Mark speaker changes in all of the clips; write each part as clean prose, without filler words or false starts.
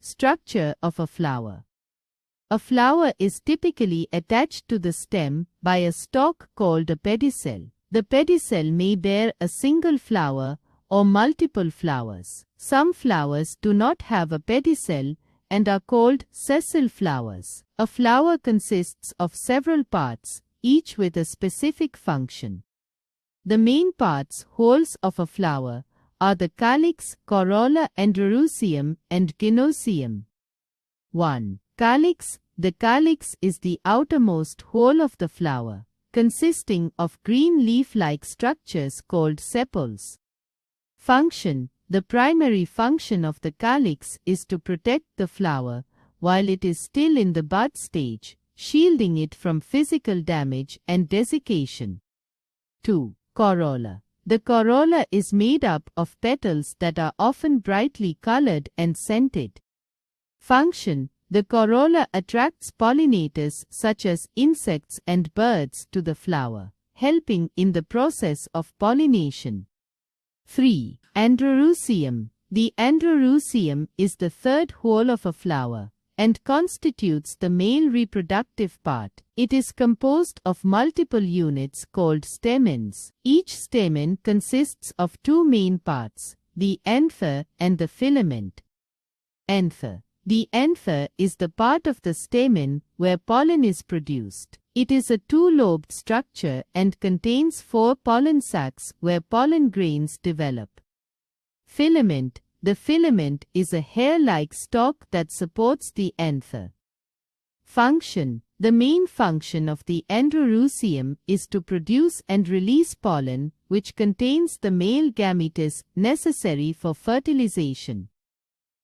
Speaker 1: Structure of a flower. A flower is typically attached to the stem by a stalk called a pedicel. The pedicel may bear a single flower or multiple flowers. Some flowers do not have a pedicel and are called sessile flowers. A flower consists of several parts, each with a specific function. The main parts, wholes of a flower, are the calyx, corolla, androecium, and gynocium. 1. Calyx. The calyx is the outermost whole of the flower, consisting of green leaf-like structures called sepals. Function. The primary function of the calyx is to protect the flower while it is still in the bud stage, shielding it from physical damage and desiccation. 2. Corolla. The corolla is made up of petals that are often brightly colored and scented. Function. The corolla attracts pollinators such as insects and birds to the flower, helping in the process of pollination. 3. Androecium. The androecium is the third whole of a flower and constitutes the male reproductive part. It is composed of multiple units called stamens. Each stamen consists of two main parts, the anther and the filament. Anther. The anther is the part of the stamen where pollen is produced. It is a two-lobed structure and contains 4 pollen sacs where pollen grains develop. Filament. The filament is a hair-like stalk that supports the anther. Function. The main function of the androecium is to produce and release pollen, which contains the male gametes necessary for fertilization.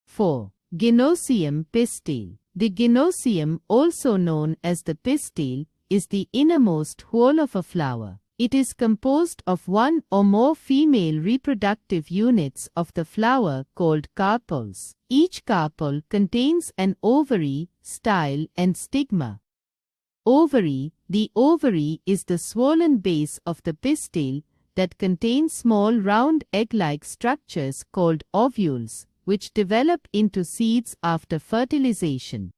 Speaker 1: 4. Gynocium pistil. The gynocium, also known as the pistil, is the innermost whole of a flower. It is composed of one or more female reproductive units of the flower called carpels. Each carpel contains an ovary, style, and stigma. Ovary. The ovary is the swollen base of the pistil that contains small round egg-like structures called ovules, which develop into seeds after fertilization.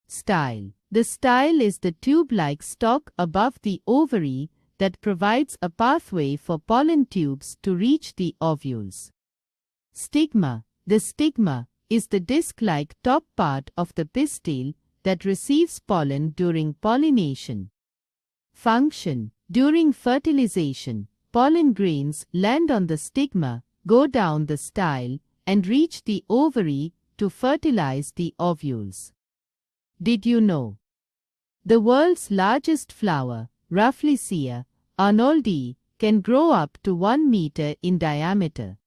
Speaker 1: Style. The style is the tube-like stalk above the ovary that provides a pathway for pollen tubes to reach the ovules. Stigma. The stigma is the disc-like top part of the pistil that receives pollen during pollination. Function. During fertilization, pollen grains land on the stigma, go down the style, and reach the ovary to fertilize the ovules. Did you know? The world's largest flower, Rafflesia arnoldii, can grow up to 1 meter in diameter.